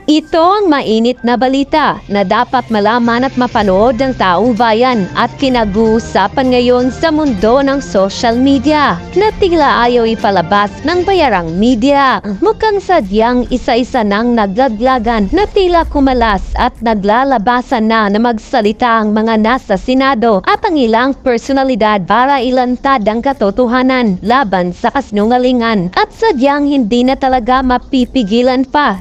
Ito ang mainit na balita na dapat malaman at mapanood ng taong bayan at kinag-uusapan ngayon sa mundo ng social media na tila ayaw ipalabas ng bayarang media. Mukhang sadyang isa-isa nang naglaglagan na tila kumalas at naglalabasan na magsalita ang mga nasa Senado at ang ilang personalidad para ilantad ang katotohanan laban sa kasinungalingan at sadyang hindi na talaga mapipigilan pa.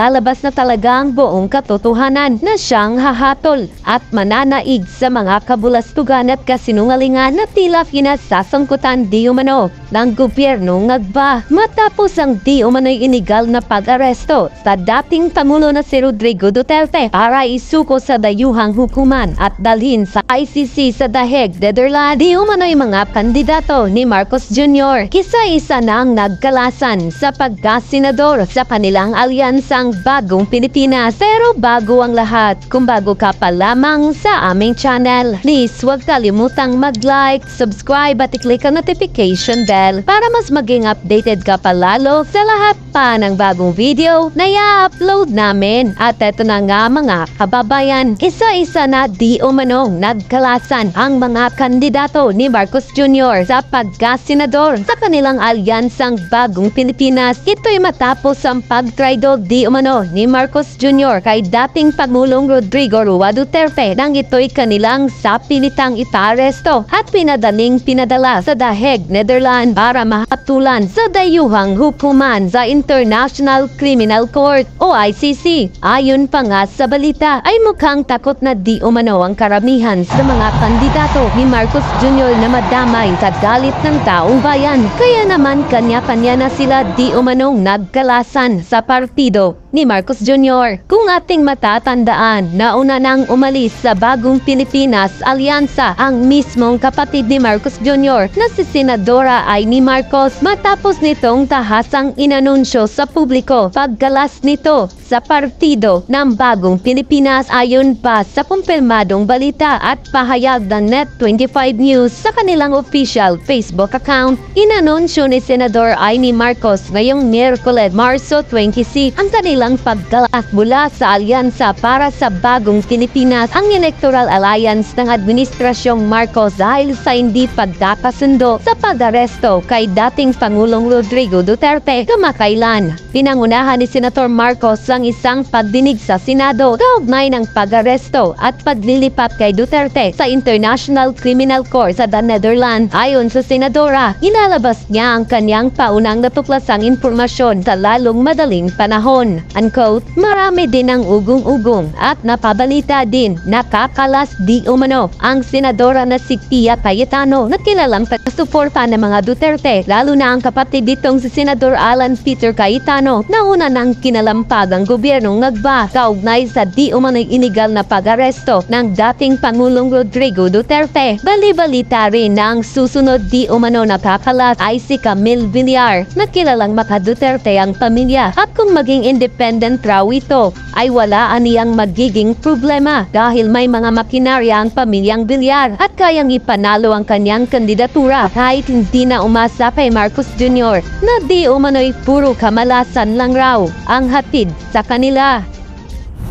Lalabas na talaga ang buong katotohanan na siyang hahatol at mananaig sa mga kabulastugan at kasinungalingan na tila pinasasangkutan di umano ng gobyernong Agba matapos ang di umano'y inigal na pag-aresto sa dating Pangulo na si Rodrigo Duterte para isuko sa dayuhang hukuman at dalhin sa ICC sa The Hague, Netherlands. Di umano'y mga kandidato ni Marcos Jr. Kisa-isa na ang nagkalasan sa pagkasenador sa kanilang alyansang Bagong Pilipinas. Pero bago ang lahat, kung bago ka pa lamang sa aming channel, please huwag kalimutang mag-like, subscribe at i-click ang notification bell para mas maging updated ka pa lalo sa lahat pa ng bagong video na i-upload namin. At eto na nga mga kababayan, isa-isa na di umanong nagkalasan ang mga kandidato ni Marcos Jr. sa pagkasenador sa kanilang alyansang Bagong Pilipinas. Ito'y matapos ang pagtraidor di umano ni Marcos Jr. kay dating Pangulong Rodrigo Roa Duterte nang ito'y kanilang sapilitang ipaaresto at pinadala sa The Hague, Netherlands para mahatulan sa dayuhang hukuman sa International Criminal Court o ICC. Ayon pa nga sa balita ay mukhang takot na di umano ang karamihan sa mga kandidato ni Marcos Jr. na madamay sa galit ng taong bayan. Kaya naman kanya-kanya na sila di umanong nagkalasan sa partido ni Marcos Jr. Kung ating matatandaan, nauna nang umalis sa Bagong Pilipinas Alyansa ang mismong kapatid ni Marcos Jr. na si Senadora Amy Marcos matapos nitong tahasang inanunsyo sa publiko paggalas nito sa partido ng Bagong Pilipinas. Ayon pa sa kumpirmadong balita at pahayag ng Net25 News sa kanilang official Facebook account, inanunsyo ni Senador Amy Marcos ngayong Miyerkules, Marso 26 ang kanilang paggalas mula sa alyansa para sa Bagong Pilipinas, ang Electoral Alliance ng Administrasyong Marcos dahil sa hindi pagkakasundo sa pag-aresto kay dating Pangulong Rodrigo Duterte. Kamakailan, pinangunahan ni Senator Marcos ang isang pagdinig sa Senado kaugnay ng pag-aresto at paglilipat kay Duterte sa International Criminal Court sa The Netherlands. Ayon sa Senadora, inalabas niya ang kanyang paunang natuklasang impormasyon sa lalong madaling panahon. Unquote, marami din ang ugong-ugong at napabalita din nakakalas di umano ang senadora na si Pia Cayetano na kilalang taga-suporta ng mga Duterte, lalo na ang kapatid ditong si Senador Alan Peter Cayetano na una ng kinalampag ang gobyernong Agba kaugnay sa di umano'y inigal na pag-aresto ng dating Pangulong Rodrigo Duterte. Bali-balita rin na ang susunod di umano nakakalas ay si Camille Villar na kilalang maka-Duterte ang pamilya at kung maging independent raw ito ay wala aniyang magiging problema dahil may mga makinarya ang pamilyang Villar at kayang ipanalo ang kanyang kandidatura kahit hindi na umasa kay Marcos Jr. na di umano'y puro kamalasan lang raw ang hatid sa kanila.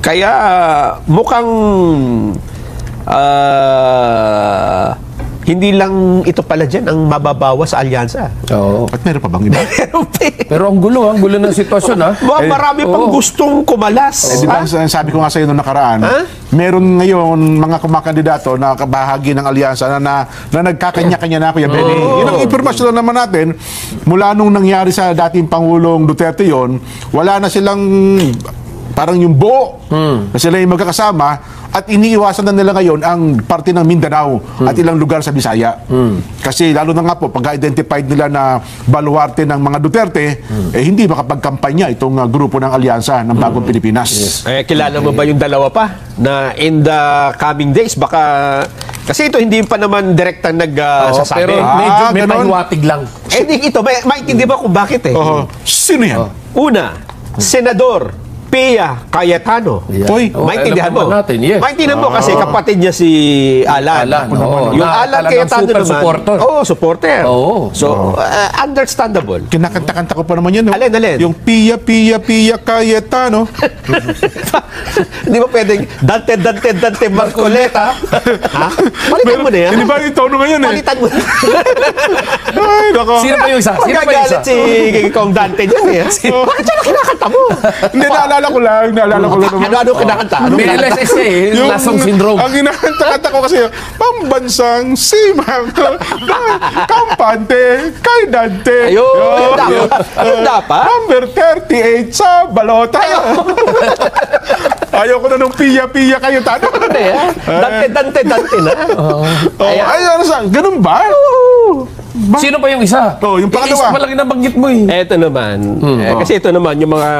Kaya mukhang hindi lang ito pala dyan ang mababawa sa alyansa. Oo. At meron pa bang iba? Pero ang gulo ng sitwasyon, ha? Marami pang gustong kumalas. Di ba, sabi ko nga sa iyo noong nakaraan, meron ngayon mga kumakandidato na kabahagi ng alyansa na nagkakanya-kanya na, Kuya Benny. Yun ang impormasyon naman natin, mula nung nangyari sa dating Pangulong Duterte yon, wala na silang parang yung buo na sila yung magkakasama at iniiwasan na nila ngayon ang parte ng Mindanao at ilang lugar sa Bisaya. Kasi lalo na nga po, pagka-identified nila na baluarte ng mga Duterte, hindi makapagkampanya itong grupo ng alyansa ng Bagong Pilipinas. Yes. Kilala mo ba yung dalawa pa na in the coming days, baka kasi ito hindi pa naman direktang nagsasabi. Pero medyo may ganon. pahiwatig lang. Ito, maintindihan ba kung bakit eh? Sino yan? Una, senador Pia Cayetano. Yeah. Uy, Maintindihan alam mo? naman natin, yes. Maintindihan mo kasi kapatid niya si Alan. Alan, oo. Yung Na Alan talagang Cayetano super naman. supporter. Oo, supporter. Oo. So, understandable. Kinakanta-kanta ko pa naman yun. No? Alin? Yung Pia Cayetano. Hindi mo pwedeng Dante Marcoleta. Ha? Palitan mo na yan. Hindi ba yung tono ngayon eh? Palitan mo na. Ay, nako. Sino pa yung isa? Sino pa yung Magagalit isa? si Kong Dante dyan eh. Bakit siya na kinakanta mo? Hindi, naalala ko lang naman. Ano kinakanta? Ano May kinakanta? LSS eh, yung lasong syndrome. Ang kinakanta ko kasi, pambansang simang kampante kay Dante. Ayun, yun dapat. Number 38 sa balota. Ayoko na nung Pia kayo tanong. Hindi ah. Dante na. Ay, ano sa, ganun ba? Sino pa yung isa? Oh, yung pangalawa. Isa malaki na banggit mo eh. Eto naman, kasi ito naman, yung mga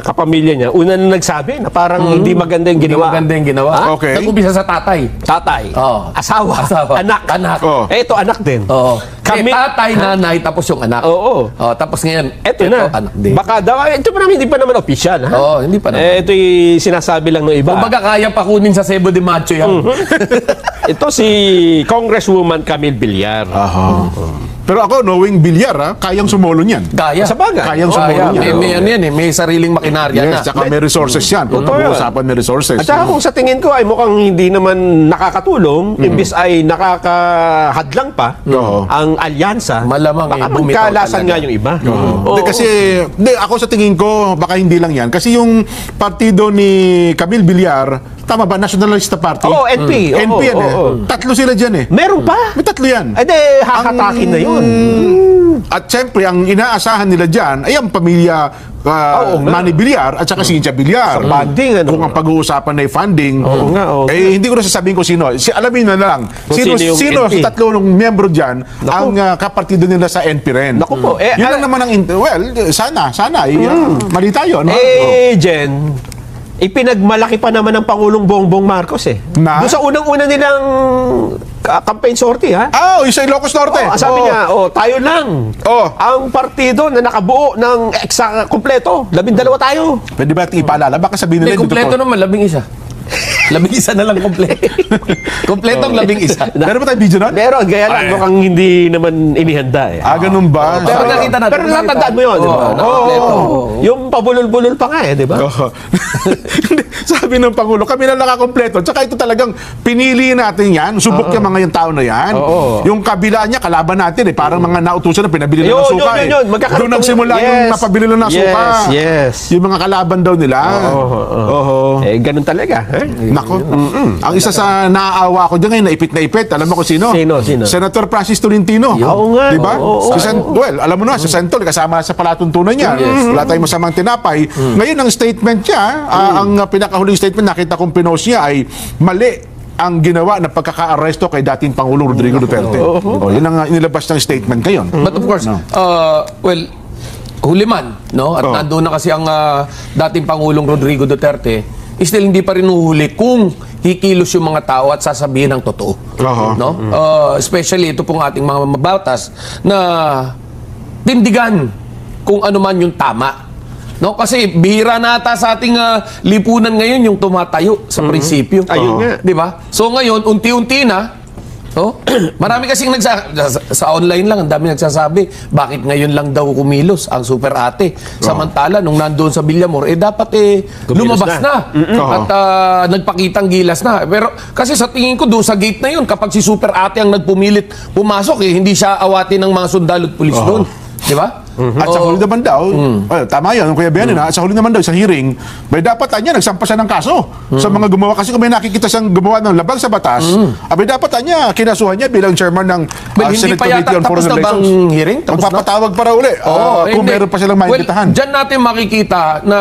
kapamilya niya, una na nagsabi na parang hindi maganda yung Hindi ginawa. maganda yung ginawa. Okay. Nag-umpisa sa tatay. Tatay, Oo. asawa, Anak. Oh. Eto, anak din. Oo. Kami- Tatay, nanay, tapos yung anak. Oo. Oh, tapos ngayon, Eto na. anak din. Baka daw, ito pa naman, hindi pa naman official. Ha? Oo, hindi pa naman. Ito yung sinasabi lang ng iba. Kung baga kaya pa kunin sa Cebu de Macho yan. Ito si Congresswoman Camille Villar. Aha. Pero ako, knowing bilyar, kayang sumolo niyan. Kaya. Sa bagay. Kayang sumolo niyan. May ano yan eh, may sariling makinarya na. Yes, tsaka may resources yan. Kung Totoo yan. pag-uusapan may resources. At saka kung sa tingin ko ay mukhang hindi naman nakakatulong, imbis ay nakakahadlang pa Oo. ang alyansa, Malamang baka bumitaw magkalasan talaga. nga yung iba. Hindi, kasi, ako sa tingin ko, baka hindi lang yan. Kasi yung partido ni Camille Villar, tama ba? Nationalista Party? Oo, NP. Oo, NP yan eh. oo. Tatlo sila dyan eh. Meron pa? May tatlo yan. Ay, di, hakatakin na yun. At siyempre, ang inaasahan nila dyan ay ang pamilya Oo nga. Manny Villar at saka Cynthia Villar. Sa funding, ano? Kung ang pag-uusapan ay funding, Oo nga, oo eh, hindi ko na sasabihin kung sino. Alamin na lang. Kung sino yung Sino NP? sa tatlo ng miyembro dyan ang kapartido nila sa NP rin. Naku po. Yun lang naman ang, well, sana, mali tayo. No? Jen, ipinagmalaki pa naman ng Pangulong Bongbong Marcos eh. Na? Doon sa unang-una nilang campaign sortie, ha? Yung sa Ilocos Norte. Sabi niya, tayo lang. Ang partido na nakabuo ng kompleto. 12 tayo. Pwede ba ipaalala? Baka sabihin Hindi, nila kompleto naman, 11. 11 na lang kompleto. Kompletong 11. Meron ba tayo video nun? Pero gaya lang, mukhang hindi naman inihanda eh. Ganun ba? Pero nakita natin. Pero natatandaan mo yun, di ba? Kompleto. Yung pabulol-bulol pa nga eh, di ba? Hindi, sabi ng Pangulo, kami na nakakompleto. Tsaka ito talagang pinili natin yan. Subok yung mga yung tao na yan. Yung kabila niya, kalaban natin eh. Parang mga nautusan na pinabili lang ng suka eh. Magkakaroon Doon nagsimula yung napabili lang ng suka. Yes. Yung mga kalaban daw nila. Ganun talaga. Nako. Ang isa sa naaawa ko dyan ngayon, na ipit, alam mo kung sino? Sino? Senator Francis Tolentino. Oo nga. Di ba? Oo. Well, alam mo na, si Sentol, kasama sa palatuntunan niya. Wala tayong masamang tinapay. Ngayon, ang statement niya, ang pinakahuling statement nakita kong pinost niya ay mali ang ginawa na pagkaka-aresto kay dating Pangulong Rodrigo Duterte. Yun ang inilabas ng statement ngayon. But of course, well, huli man, no? At nandoon na kasi ang dating Pangulong Rodrigo Duterte, still hindi pa rin uhuli kung kikilos yung mga tao at sasabihin ng totoo. No? Especially ito pong ating mga mabatas na tindigan kung ano man yung tama. No? Kasi bihira na ata sa ating lipunan ngayon yung tumatayo sa prinsipyo. Ayun nga. Di ba? So ngayon, unti-unti na, marami kasing sa online lang, ang dami nagsasabi, bakit ngayon lang daw kumilos ang super ate? Samantala, nung nandoon sa Villamor, dapat lumabas na. At nagpakitang gilas na. Pero kasi sa tingin ko, doon sa gate na yun, kapag si super ate ang nagpumilit pumasok, hindi siya awatin ng mga sundalo at pulis doon. Di ba? At sa huli naman daw, tama yun, Kuya Benny, sa huli naman daw, sa hearing, may dapat niya, nagsampa siya ng kaso sa mga gumawa. Kasi kung may nakikita siyang gumawa ng labag sa batas, abay dapat niya, kinasuhan niya bilang chairman ng Hindi Senate pa Committee yata on tapos Foreign na bang Relations. hearing? Tapos na? Magpapatawag para uli. Kung meron pa silang maimbitahan. Well, dyan natin makikita na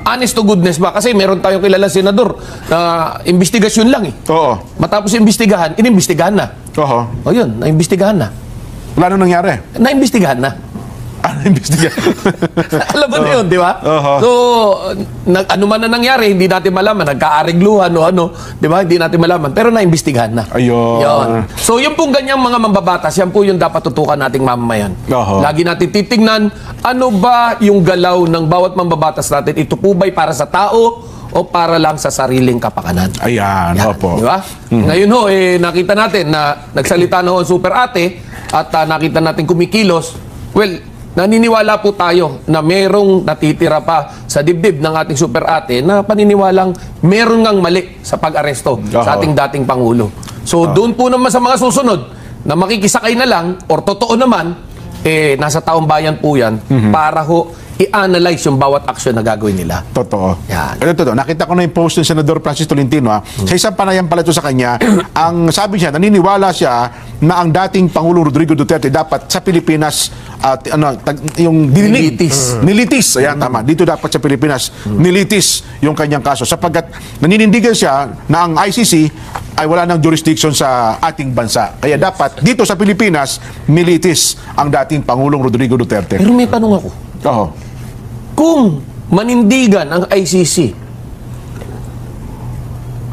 honest to goodness ba? Kasi meron tayong kilala senador na investigasyon lang eh. Oo. Matapos imbestigahan, inimbestigahan na. Oo. O yun, naimbestigahan na. Wala nang nangyari. Naimbestigahan na. Ano imbestiga? Alam mo na yun, di ba? Uh-huh. So, ano man na nangyari, hindi natin malaman. Nagkaarigluhan o ano, di ba? Hindi natin malaman. Pero naimbestigahan na. Ayun. Yun. So, yung pong ganyang mga mambabatas, yan po yung dapat tutukan nating mamamayan. Uh-huh. Lagi natin titignan, ano ba yung galaw ng bawat mambabatas natin? Ito po ba'y para sa tao o para lang sa sariling kapakanan? Ayan, Yan, opo. di ba? Ngayon ho, nakita natin na nagsalita na ho ang super ate at nakita natin kumikilos. Well, naniniwala po tayo na merong natitira pa sa dibdib ng ating super ate na paniniwalang meron ngang mali sa pag-aresto sa ating dating Pangulo. So, doon po naman sa mga susunod na makikisakay na lang or totoo naman, nasa taong bayan po yan para ho i-analyze yung bawat action na gagawin nila. Totoo. Yan. Ito, nakita ko na yung post ng Senador Francis Tolentino. Sa isang panayam pala ito sa kanya, ang sabi siya, naniniwala siya na ang dating Pangulong Rodrigo Duterte dapat sa Pilipinas yung nilitis. Ayan, tama. Dito dapat sa Pilipinas, nilitis yung kanyang kaso. Sapagkat naninindigan siya na ang ICC ay wala ng jurisdiction sa ating bansa. Kaya dapat dito sa Pilipinas, nilitis ang dating Pangulong Rodrigo Duterte. Pero may tanong ako. Oo. Kung manindigan ang ICC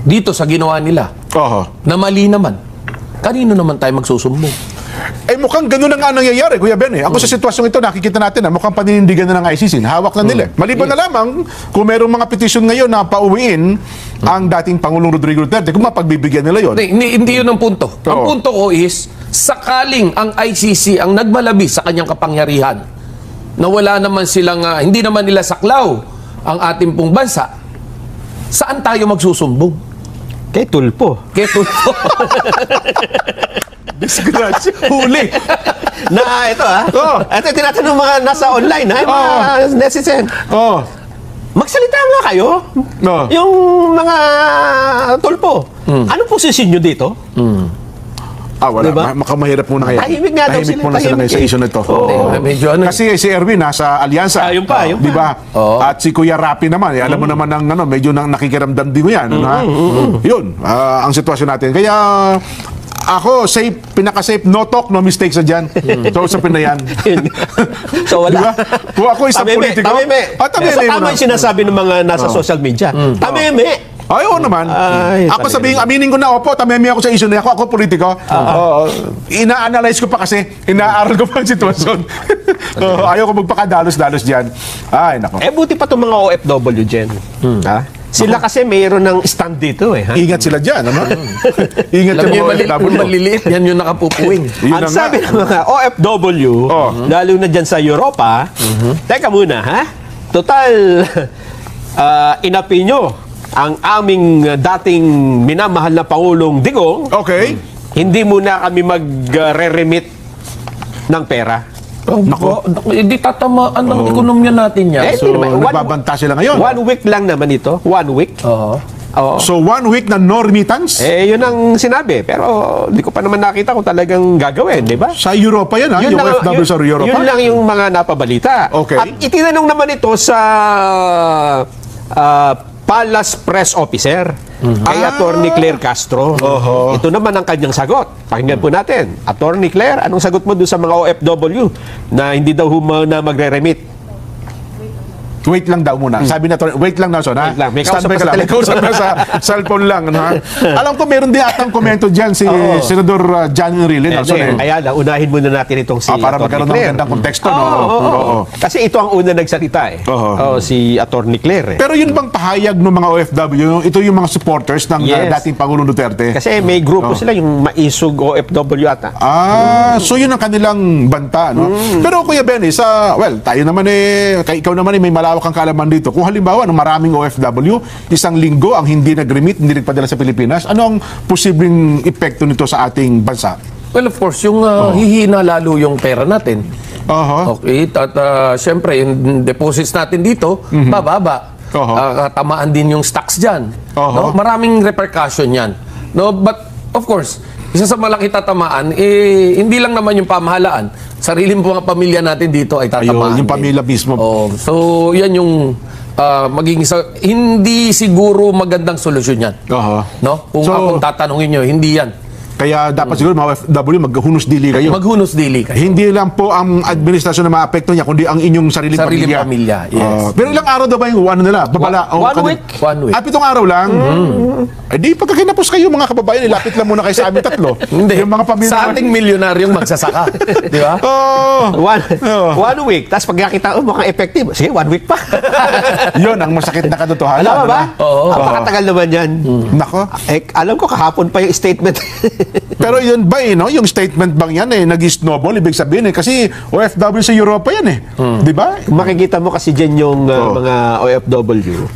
dito sa ginawa nila Oo. na mali naman, kanino naman tayo magsusumbong? Mukhang ganun na nga nangyayari, Kuya Ben. Ako sa sitwasyong ito, nakikita natin na mukhang paninindigan na ng ICC. Hawak na nila. Maliban na lamang kung merong mga petisyon ngayon na pauwiin ang dating Pangulong Rodrigo Duterte, kung mapagbibigyan nila yon. Hindi yun ang punto. Ang punto ko is, sakaling ang ICC ang nagmalabi sa kanyang kapangyarihan, na wala naman silang, hindi naman nila saklaw ang ating pong bansa, saan tayo magsusumbong? Kay Tulpo. Kaya tulpo. Disgrasya. Huli. Na ito ito tinatanong mga nasa online mga netizen. Oo. Magsalita nga kayo. Oo. Yung mga Tulpo. Anong posisyon nyo dito? Wala. Diba? Makamahirap muna kaya. Tahimik nga daw sila, muna sila tahimik sa issue na ito. Medyo ano. Kasi si Erwin nasa Alyansa. Yun pa. Di ba? At si Kuya Rapi naman, alam mo naman ng medyo nakikiramdam din ko yan. Yun, ang sitwasyon natin. Kaya ako, safe, pinaka-safe, no talk, no mistakes na dyan. So, usapin na yan. So, wala. Diba? Kung ako isang politiko. Tameme. Tama yung sinasabi ng mga nasa social media. Tameme. Ay, oo naman. Ako sabihin, aminin ko na, opo, tamemi ako sa issue na ako politiko. Ina-analyze ko pa kasi, inaaral ko pa ang sitwasyon. Ayaw ko magpakadalos-dalos dyan. Ay, nako. Buti pa itong mga OFW dyan. Sila kasi mayroon ng stand dito Ingat sila dyan, ano? Ingat Alam niyo, yung kung maliliit, yan yung nakapupuwing. Ang sabi ng mga OFW, lalo na dyan sa Europa, teka muna, total, inapi nyo ang aming dating minamahal na Pangulong Digong, Okay. hindi muna kami mag-re-remit ng pera. Nako. Hindi tatamaan ng ekonomiya natin yan. So, nagbabanta sila ngayon. 1 week lang naman ito. 1 week. Oo. So, 1 week na no remittance? Yun ang sinabi. Pero di ko pa naman nakita kung talagang gagawin, di ba? Sa Europa yan, yung OFW sa Europa? Yun lang yung mga napabalita. Okay. At itinanong naman ito sa Palace Press Officer kay Attorney Claire Castro. Ito naman ang kanyang sagot. Pakinggan po natin. Attorney Claire, anong sagot mo doon sa mga OFW na hindi daw na magre-remit? Wait lang daw muna. Sabi na, wait lang na, son, ha? Wait lang. May Standby kausap ka pa sa lang. May kausap na sa cellphone lang, ano, ha? Alam ko, meron din atang komento dyan si Senador John Enrile. Ayan, unahin muna natin itong si para Attorney magkaroon ng Claire. magandang konteksto, no? Oo. Kasi ito ang una nagsalita si Attorney Claire. Pero yun bang pahayag ng mga OFW, ito yung mga supporters ng dating Pangulong Duterte? Kasi may grupo sila, yung Maisog OFW ata. So yun ang kanilang banta, no? Pero Kuya Benny, tayo naman ikaw naman may malawak ang kaalaman dito. Kung halimbawa, ng maraming OFW, isang linggo ang hindi nag-remit, hindi nagpadala sa Pilipinas, ano ang posibleng epekto nito sa ating bansa? Well, of course, yung hihina lalo yung pera natin. Okay, at syempre, yung deposits natin dito, bababa. Tamaan din yung stocks dyan. No? Maraming repercussion yan. No? But, of course, isa sa malaki tatamaan, hindi lang naman yung pamahalaan. Sariling mga pamilya natin dito ay tatamaan. Yung pamilya mismo. So, yan yung magiging hindi siguro magandang solusyon yan. No? Kung akong tatanungin nyo, hindi yan. Kaya dapat siguro mga OFW maghunos dili kayo. Maghunos dili kayo. Hindi lang po ang administrasyon na maapekto niya, kundi ang inyong sariling pamilya. Yes. Pero ilang araw daw ba yung ano nila? Babala? One week. 1 week. 7 araw lang? Eh di pagkakinapos kayo mga kababayan, ilapit lang muna kayo sa amin tatlo. Hindi. Yung mga pamilya. Sa ating milyonaryong magsasaka. Di ba? One week. Tapos pag nakita, mukhang effective. Sige, 1 week pa. Yun ang masakit na katotohanan. Alam mo ba? Oo. Napakatagal naman yan. Nako. Alam ko kahapon pa yung statement. Pero yun ba no? Yung statement bang yan nag-snowball, ibig sabihin kasi OFW sa Europa yan Di ba? Kung makikita mo kasi dyan yung mga OFW,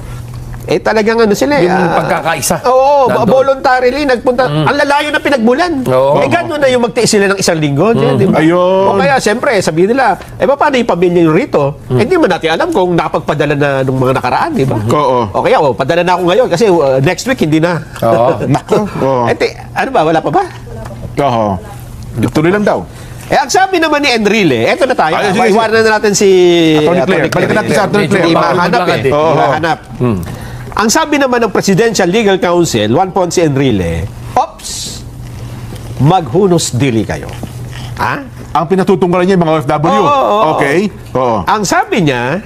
talagang sila Yung pagkakaisa. Oo, Nandun. voluntarily nagpunta. Ang lalayo na pinagmulan. Oo. Gano'n na yung magtiis sila ng 1 linggo. Di ba? Ayun. O kaya, siyempre, sabihin nila, paano yung pamilya yung rito? Hindi man natin alam kung nakapagpadala na nung mga nakaraan, di ba? Oo. O kaya, padala na ako ngayon kasi next week hindi na. Oo. Nako. Oo. Ano ba? Wala pa ba? Oo. Tuloy lang daw. Ang sabi naman ni Enrile, eto na tayo. Ay, sige, Iwanan na natin si Atty. Claire. Balikan natin sa Atty. Claire. Hindi mahanap Oo. Hindi mahanap. Ang sabi naman ng Presidential Legal Council, Juan Ponce Enrile, ops, maghunos dili kayo. Ha? Ang pinatutunggalan niya yung mga OFW. Oo. Okay. Oo. Ang sabi niya,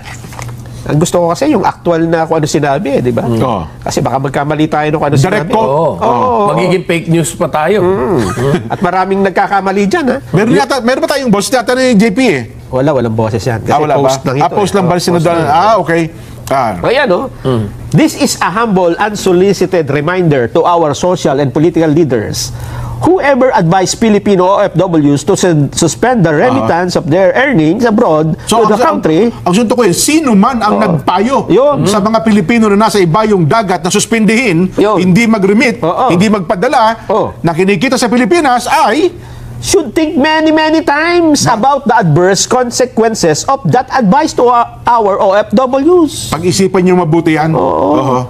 ang gusto ko kasi yung actual na kung ano sinabi, di ba? Oo. Kasi baka magkamali tayo nung kung ano Direct sinabi. quote. Oo. Magiging fake news pa tayo. At maraming nagkakamali dyan, ha? Meron ba tayong boss yata ni JP Walang boses yan. Kasi wala post ba? lang ito. Post lang ba sinundan? Okay. Ayan, This is a humble, unsolicited reminder to our social and political leaders. Whoever advised Filipino OFWs to suspend the remittance of their earnings abroad to the country. Ang sunto ko sino man ang nagpayo Yun. sa mga Pilipino na nasa ibayong dagat na suspindihin, Yun. hindi mag-remit, Oo. hindi magpadala, Oo. na kinikita sa Pilipinas ay Should think many times about the adverse consequences of that advice to our OFWs. pag-isipan niyo mabuti yan. Oo.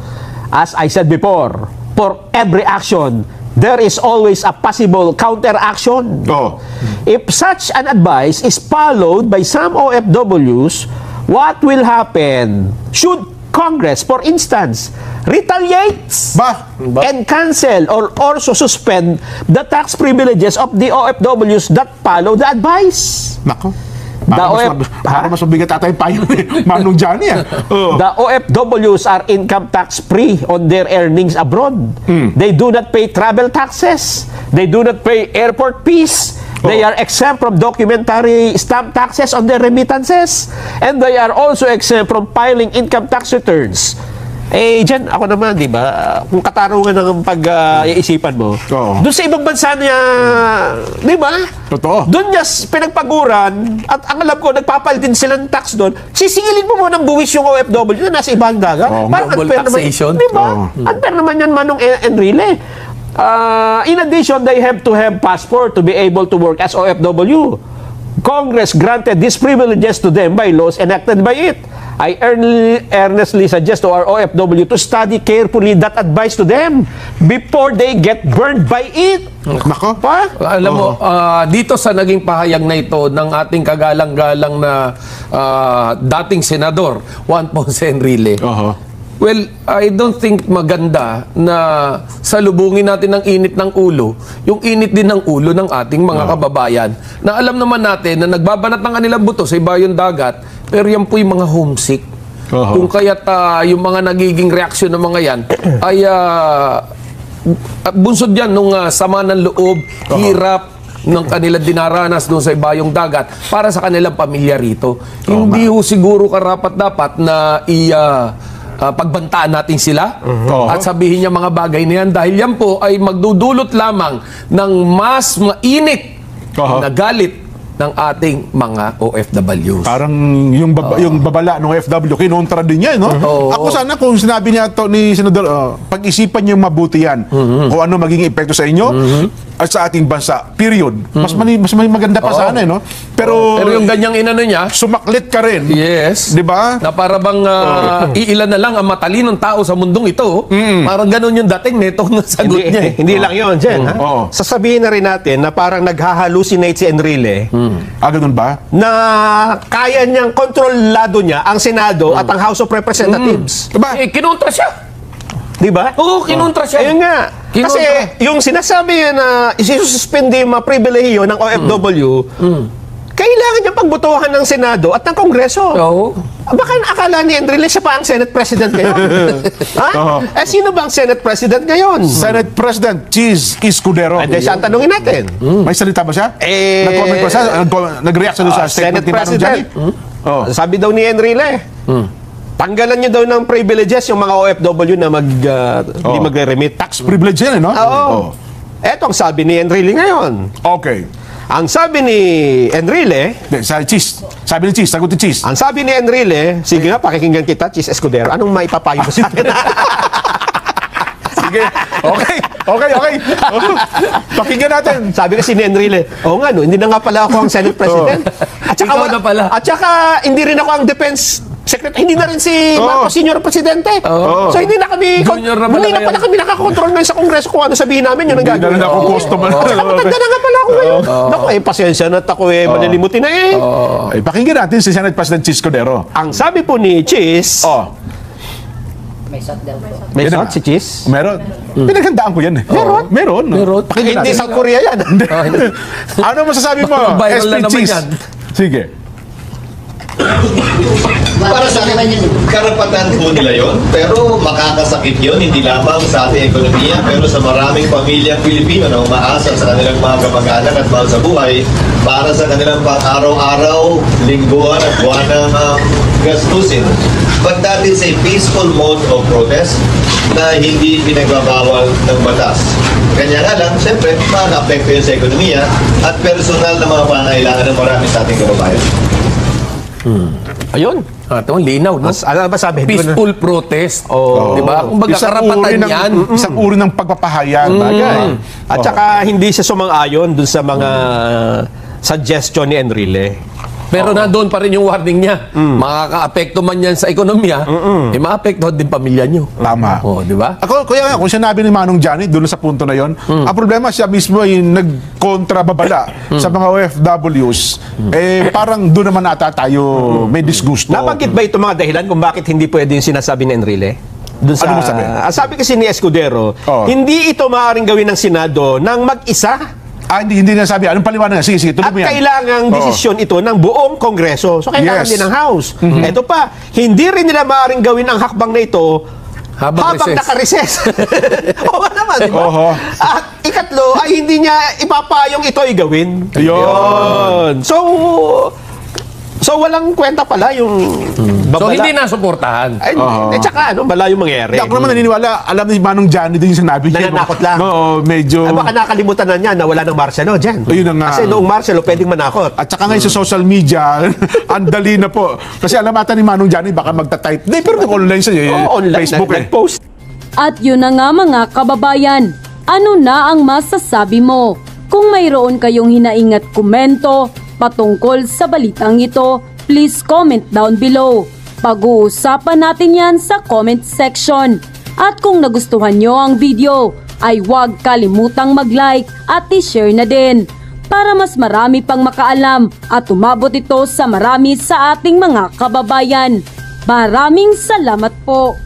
As I said before, for every action, there is always a possible counteraction. Oo. If such an advice is followed by some OFWs, what will happen? Should Congress, for instance, retaliates Ba? and cancel or also suspend the tax privileges of the OFWs that follow the advice. Nako. The Para mas mabigat ata yung payo ni Manong Johnny. Oo. The OFWs are income tax free on their earnings abroad. They do not pay travel taxes. They do not pay airport fees. They are exempt from documentary stamp taxes on their remittances. And they are also exempt from filing income tax returns. Diyan, ako naman, di ba? Kung katarungan ng pag-iisipan mo, Oo. doon sa ibang bansa niya, di ba? Totoo. Doon niya pinagpaguran, at ang alam ko, nagpapal din sila ng tax doon, sisingilin mo muna ng buwis yung OFW na nasa ibang dagat. Oo, Parang double unfair taxation. Naman, di ba? Oo. Unfair naman yan, Manong Enrile. In addition, they have to have passport to be able to work as OFW. Congress granted these privileges to them by laws enacted by it. I earnestly suggest to our OFW to study carefully that advice to them before they get burned by it. Nako. Pa? Alam mo, dito sa naging pahayag na ito ng ating kagalang-galang na dating senador, Juan Ponce Enrile, well, I don't think maganda na salubungin natin ng init ng ulo, yung init din ng ulo ng ating mga kababayan, na alam naman natin na nagbabanat ng kanilang buto sa ibayong dagat, pero yan po yung mga homesick. Kung kaya't yung mga nagiging reaksyon ng mga yan ay bunsod yan nung sama ng loob, hirap ng kanilang dinaranas doon sa ibayong dagat para sa kanilang pamilya rito. Hindi ho siguro karapat-dapat na pagbantaan natin sila at sabihin niya mga bagay na yan dahil yan po ay magdudulot lamang ng mas mainit na galit ng ating mga OFWs. Parang yung babala ng OFW, kinontra din niya, no? Ako sana kung sinabi niya to ni Senador, pag-isipan niyo mabuti yan. Kung ano magiging epekto sa inyo at sa ating bansa. Period. Mas maganda pa sana, no? Pero yung ganyang inano niya, sumaklit ka rin. yes. Di ba? Na para bang iilan na lang ang matalinong tao sa mundong ito. Parang ganun yung dating nito ng sagot niya. Hindi lang yun, Jen. Ha? Oo. Sasabihin na rin natin na parang naghahalucinate si Enrile Ganun ba? na kaya niyang kontrolado niya ang Senado at ang House of Representatives. Diba? Kinontra siya. Di ba? Oo, kinontra siya. Ayun nga. Kasi yung sinasabi niya na isususpende yung mga pribilehiyo ng OFW, kailangan niya pagbutuhan ng Senado at ng Kongreso. Oo. Baka akala ni Enrile siya pa ang Senate President ngayon. Ha? Eh, sino ba ang Senate President ngayon? Senate President Cheese Escudero. Hindi siya ang tanongin natin. May salita ba siya? Eh, Nag-comment ba siya? Nag-react siya doon sa statement Senate ni Manong President. Johnny? Sabi daw ni Enrile, tanggalan niyo daw ng privileges yung mga OFW na hindi magre-remit. Tax privilege yan, no? Oo. Eto ang sabi ni Enrile ngayon. Okay. Ang sabi ni Enrile, Sabi ni Cheese, sagot ni Cheese. ang sabi ni Enrile, sige nga, pakikinggan kita, Cheese Escudero, anong maipapayo mo sa akin? Sige. Okay. Pakinggan natin. Sabi kasi ni Enrile, oo nga, no, hindi na nga pala ako ang Senate President. At saka, Ikaw na pala. At saka, hindi rin ako ang Defense Secretary. Hindi na rin si Marcos Senior ang Presidente. So, hindi na kami, Junior na pala hindi na ngayon. pala kami nakakontrol ngayon sa Kongreso kung ano sabihin namin, yun ang gagawin. Hindi na ako customer. Saka matanda na nga pala ako ngayon. Naku, pasensya na at ako malilimutin na eh. Pakinggan natin si Senate President Cheese Escudero. Ang sabi po ni Cheese, may Yan shot na. si Cheese? Meron. Pinaghandaan ko yan eh. Meron. Pakinggan Hindi natin. sa Korea yan. Ano masasabi mo? Viral na SP naman Cheese? yan. Sige. Para sa akin, karapatan po nila yon, pero makakasakit yon hindi lamang sa ating ekonomiya, pero sa maraming pamilyang Pilipino na umaasa sa kanilang mga kamag-anak at mahal sa buhay para sa kanilang pang-araw-araw, lingguan at buwanang gastusin. But that is a peaceful mode of protest na hindi pinagbabawal ng batas. Kanya nga lang, siyempre, makaka-apekto yun sa ekonomiya at personal na mga pangailangan ng marami sa ating kababayan. Ayun. Ito, linaw, no? Ano ba sabi? Peaceful protest. Oo. Di ba? Kung baga, karapatan yan. Isang uri ng pagpapahayag. Bagay. At saka hindi siya sumang-ayon dun sa mga suggestion ni Enrile. Pero nandoon pa rin yung warning niya. Makaka-apekto man yan sa ekonomiya, maapektuhan din pamilya nyo. Tama. Oh, di ba? Ako, kuya nga, kung sinabi ni Manong Johnny doon sa punto na yon, ang problema siya mismo ay nagkontrababala sa mga OFWs. Parang doon naman ata tayo may disgusto. Nabanggit ba ito mga dahilan kung bakit hindi pwede yung sinasabi ni Enrile? Dun sa, Ano mo sabi? sabi kasi ni Escudero, hindi ito maaaring gawin ng Senado ng mag-isa. Hindi na sabi. Anong paliwanag? Sige, tuloy At mo yan. kailangang desisyon ito ng buong Kongreso. So, kailangan Yes. din ng House. Ito pa, hindi rin nila maaaring gawin ang hakbang na ito habang recess. naka-recess. Oo nga naman, di ba? Oho. At ikatlo, ay hindi niya ipapayong ito ay gawin. Yun. So, walang kwenta pala yung So, babala. hindi nasuportahan. Ay, tsaka, malayo mangyari. Ako naman naniniwala, alam ni Manong Johnny din yung sinabi niya. Nananakot lang. Oo, medyo... Ay, baka nakalimutan na niya na wala ng Marcelo dyan. Ayun na nga. Kasi noong Marcelo, pwedeng manakot. At saka ngayon sa social media, ang dali na po. Kasi alam ata ni Manong Johnny, baka magta-type. Hindi, pero online siya. Online, Facebook nag-post. At yun na nga mga kababayan, ano na ang masasabi mo? Kung mayroon kayong hinaingat komento patungkol sa balitang ito, please comment down below. Pag-uusapan natin yan sa comment section. At kung nagustuhan nyo ang video, ay huwag kalimutang mag-like at i-share na din para mas marami pang makaalam at umabot ito sa marami sa ating mga kababayan. Maraming salamat po!